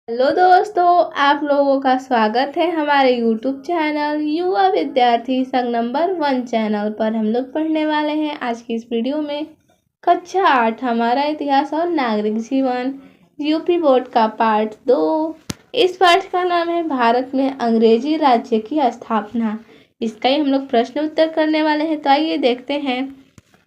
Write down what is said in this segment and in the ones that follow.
Hello दोस्तों, आप लोगों का स्वागत है हमारे यूट्यूब चैनल युवा विद्यार्थी संघ नंबर 1 चैनल पर। हम लोग पढ़ने वाले हैं आज की इस वीडियो में कक्षा 8 हमारा इतिहास और नागरिक जीवन यूपी बोर्ड का पार्ट 2। इस पाठ का नाम है भारत में अंग्रेजी राज्य की स्थापना। इसका ही हम लोग प्रश्न उत्तर करने वाले हैं। तो आइए देखते हैं।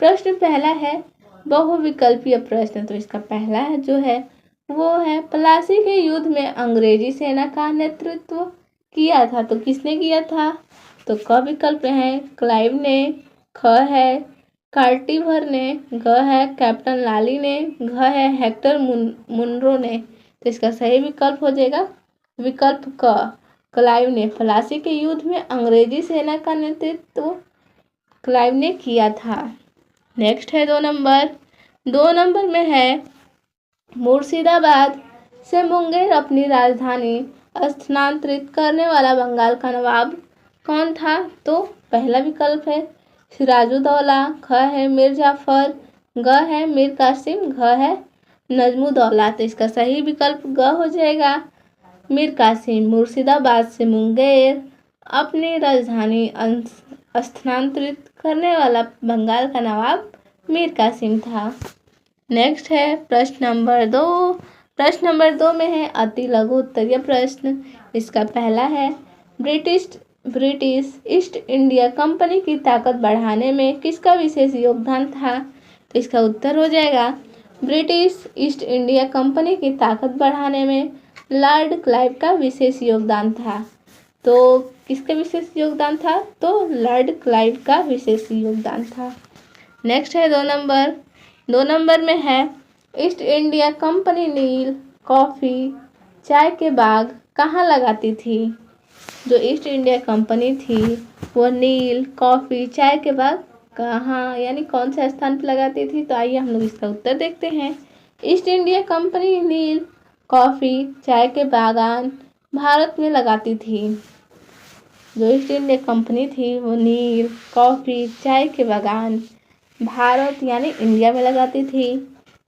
प्रश्न पहला है बहुविकल्पीय प्रश्न। तो इसका पहला जो है वो है प्लासी के युद्ध में अंग्रेजी सेना का नेतृत्व किया था। तो किसने किया था? तो क विकल्प है क्लाइव ने, ख है कार्टिवर ने, ग है कैप्टन लाली ने, घ है हेक्टर मुनरो ने। तो इसका सही विकल्प हो जाएगा विकल्प क, क्लाइव ने। प्लासी के युद्ध में अंग्रेजी सेना का नेतृत्व क्लाइव ने किया था। नेक्स्ट है 2 नंबर में है मुर्शिदाबाद से मुंगेर अपनी राजधानी स्थानांतरित करने वाला बंगाल का नवाब कौन था? तो पहला विकल्प है सिराजुद्दौला, ख है मीर जाफर, ग है मीर कासिम, घ है नजमुद्दौला। तो इसका सही विकल्प ग हो जाएगा मीर कासिम। मुर्शिदाबाद से मुंगेर अपनी राजधानी स्थानांतरित करने वाला बंगाल का नवाब मीर कासिम था। नेक्स्ट है प्रश्न नंबर 2 में है अति लघु उत्तरीय प्रश्न। इसका पहला है ब्रिटिश ईस्ट इंडिया कंपनी की ताकत बढ़ाने में किसका विशेष योगदान था? तो इसका उत्तर हो जाएगा ब्रिटिश ईस्ट इंडिया कंपनी की ताकत बढ़ाने में लॉर्ड क्लाइव का विशेष योगदान था। तो किसका विशेष योगदान था? तो लॉर्ड क्लाइव का विशेष योगदान था। नेक्स्ट है 2 नंबर में है ईस्ट इंडिया कंपनी नील, कॉफ़ी, चाय के बाग कहाँ लगाती थी? जो ईस्ट इंडिया कंपनी थी वो नील, कॉफ़ी, चाय के बाग कहाँ यानी कौन से स्थान पर लगाती थी? तो आइए हम लोग इसका उत्तर देखते हैं। ईस्ट इंडिया कंपनी नील, कॉफ़ी, चाय के बागान भारत में लगाती थी। जो ईस्ट इंडिया कंपनी थी वो नील, कॉफ़ी, चाय के बागान भारत यानी इंडिया में लगाती थी।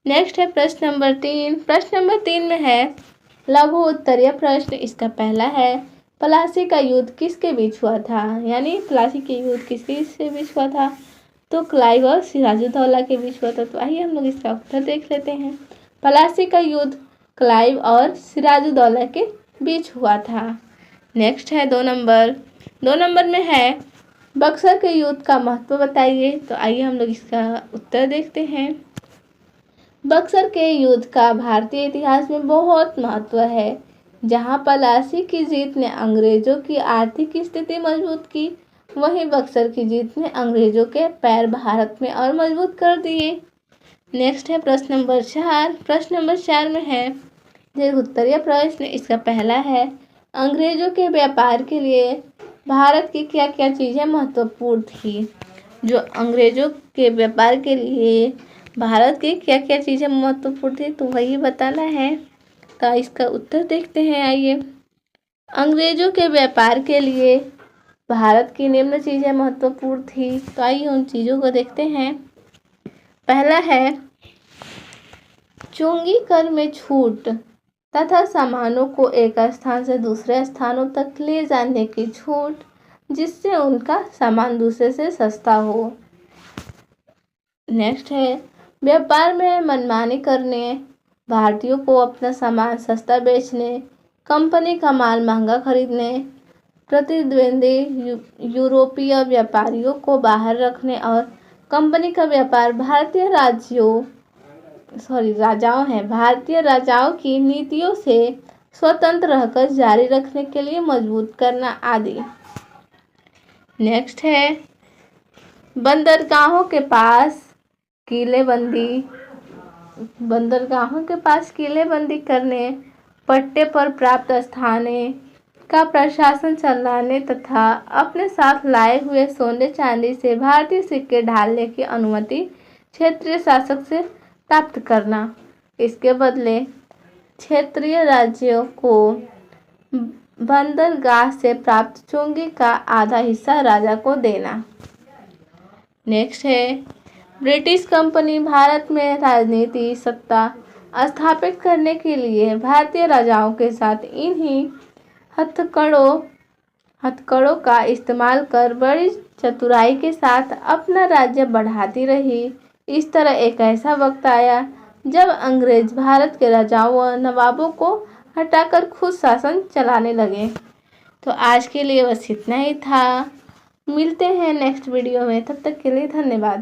नेक्स्ट है प्रश्न नंबर 3 में है लघु उत्तरीय प्रश्न। इसका पहला है प्लासी का युद्ध किसके बीच हुआ था? यानी प्लासी के युद्ध किसके बीच हुआ था? तो क्लाइव और सिराजुद्दौला के बीच हुआ था। तो आइए हम लोग इसका उत्तर देख लेते हैं। प्लासी का युद्ध क्लाइव और सिराजुद्दौला के बीच हुआ था। नेक्स्ट है 2 नंबर में है बक्सर के युद्ध का महत्व बताइए। तो आइए हम लोग इसका उत्तर देखते हैं। बक्सर के युद्ध का भारतीय इतिहास में बहुत महत्व है। जहां प्लासी की जीत ने अंग्रेजों की आर्थिक स्थिति मजबूत की, वहीं बक्सर की जीत ने अंग्रेजों के पैर भारत में और मजबूत कर दिए। नेक्स्ट है प्रश्न नंबर 4 में है दीर्घ उत्तरीय प्रश्न। इसका पहला है अंग्रेजों के व्यापार के लिए भारत की क्या क्या चीज़ें महत्वपूर्ण थी? जो अंग्रेजों के व्यापार के लिए भारत की क्या क्या चीज़ें महत्वपूर्ण थी तो वही बताना है। तो इसका उत्तर देखते हैं। आइए, अंग्रेजों के व्यापार के लिए भारत की निम्न चीज़ें महत्वपूर्ण थी। तो आइए उन चीज़ों को देखते हैं। पहला है चुंगी कर में छूट तथा सामानों को एक स्थान से दूसरे स्थानों तक ले जाने की छूट, जिससे उनका सामान दूसरे से सस्ता हो। नेक्स्ट है व्यापार में मनमानी करने, भारतीयों को अपना सामान सस्ता बेचने, कंपनी का माल महंगा खरीदने, प्रतिद्वंदी यूरोपीय व्यापारियों को बाहर रखने और कंपनी का व्यापार भारतीय राजाओं की नीतियों से स्वतंत्र रहकर जारी रखने के लिए मजबूत करना आदि। नेक्स्ट है बंदरगाहों के पास किलेबंदी करने, पट्टे पर प्राप्त स्थाने का प्रशासन चलाने तथा अपने साथ लाए हुए सोने चांदी से भारतीय सिक्के ढालने की अनुमति क्षेत्रीय शासक से प्राप्त करना। इसके बदले क्षेत्रीय राज्यों को बंदरगाह से प्राप्त चुंगी का आधा हिस्सा राजा को देना। नेक्स्ट है ब्रिटिश कंपनी भारत में राजनीति, सत्ता, स्थापित करने के लिए भारतीय राजाओं के साथ इन्हीं हथकड़ों का इस्तेमाल कर बड़ी चतुराई के साथ अपना राज्य बढ़ाती रही। इस तरह एक ऐसा वक्त आया जब अंग्रेज भारत के राजाओं व नवाबों को हटाकर खुद शासन चलाने लगे। तो आज के लिए बस इतना ही था। मिलते हैं नेक्स्ट वीडियो में, तब तक के लिए धन्यवाद।